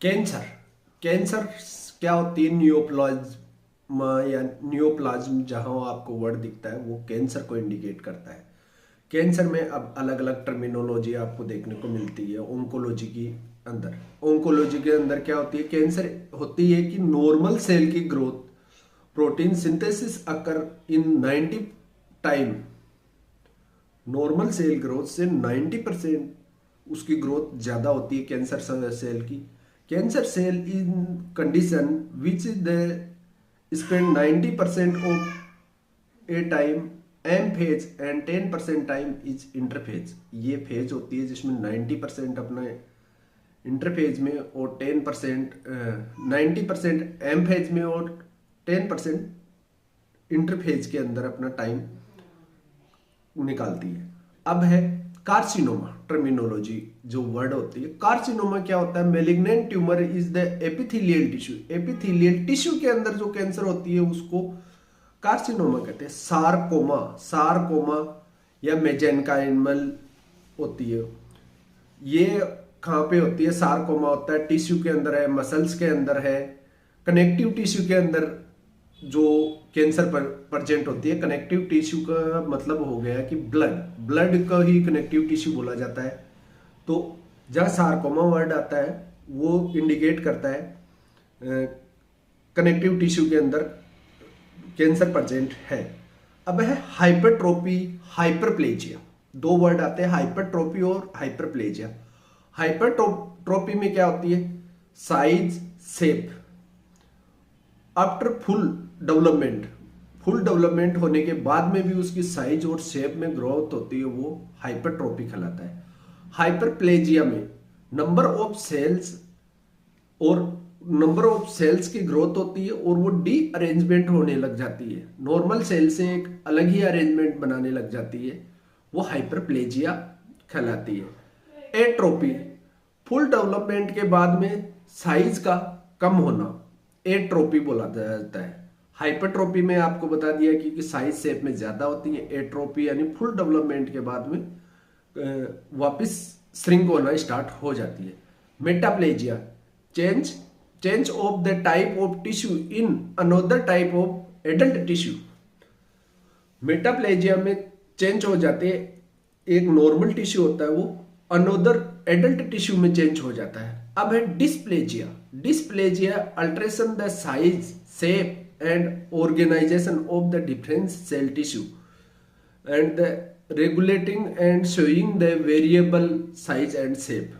Cancer cancer क्या होती है? नियोप्लाज्मा या नियोप्लाज्म, जहां आपको वर्ड दिखता है वो कैंसर को इंडिकेट करता है। कैंसर में अब अलग अलग टर्मिनोलॉजी आपको देखने को मिलती है। ओंकोलॉजी के अंदर क्या होती है? कैंसर होती है कि नॉर्मल सेल की growth, protein synthesis occur in 90 time. Normal cell growth से 90% उसकी ग्रोथ ज्यादा होती है कैंसर सेल की। Cancer cell in condition which the spend 90% of a time M phase and 10% time is interphase. ये फेज होती है जिसमें 90% अपना इंटरफेज में और 10% 90% एम फेज में और 10% इंटरफेज के अंदर अपना टाइम निकालती है। अब है कार्सिनोमा, टर्मिनोलॉजी जो वर्ड होती है। कार्सिनोमा क्या होता है? Malignant tumour is the epithelial tissue. Epithelial tissue के अंदर जो कैंसर होती है उसको कार्सिनोमा कहते हैं। सारकोमा या मेजेनकाइमल होती है। ये कहाँ पे होती है? सारकोमा होता है टिश्यू के अंदर है, मसल्स के अंदर है, कनेक्टिव टिश्यू के अंदर जो कैंसर पर प्रेजेंट होती है। कनेक्टिव टिश्यू का मतलब हो गया कि ब्लड का ही कनेक्टिव टिश्यू बोला जाता है। तो जहाँ सारकोमा वर्ड आता है वो इंडिकेट करता है कनेक्टिव टिश्यू के अंदर कैंसर प्रेजेंट है। अब है हाइपरट्रोपी, हाइपरप्लेजिया। दो वर्ड आते हैं, हाइपरट्रोपी और हाइपरप्लेजिया। हाइपरट्रोपी में क्या होती है? Size, shape after full development होने के बाद में भी उसकी साइज और शेप में ग्रोथ होती है, वो हाइपरट्रोपी कहलाता है। हाइपरप्लेजिया में नंबर ऑफ सेल्स की ग्रोथ होती है और वो डी अरेंजमेंट होने लग जाती है। नॉर्मल सेल से एक अलग ही अरेंजमेंट बनाने लग जाती है, वो हाइपरप्लेजिया कहलाती है। एट्रोपी, फुल डेवलपमेंट के बाद में साइज का कम होना, एट्रोपी बोला जाता है। हाइपरट्रोपी में आपको बता दिया कि साइज शेप में ज्यादा होती है। एट्रोपी यानी फुल डेवलपमेंट के बाद में वापस श्रिंक होना स्टार्ट हो जाती है। Metaplasia, change of the type of tissue in another type of adult tissue. Metaplasia में चेंज हो जाते हैं, एक नॉर्मल टिश्यू होता है वो अनदर एडल्ट टिश्यू में चेंज हो जाता है। अब है dysplasia alteration the size, shape and organisation of the different cell tissue and the regulating and showing the variable size and shape.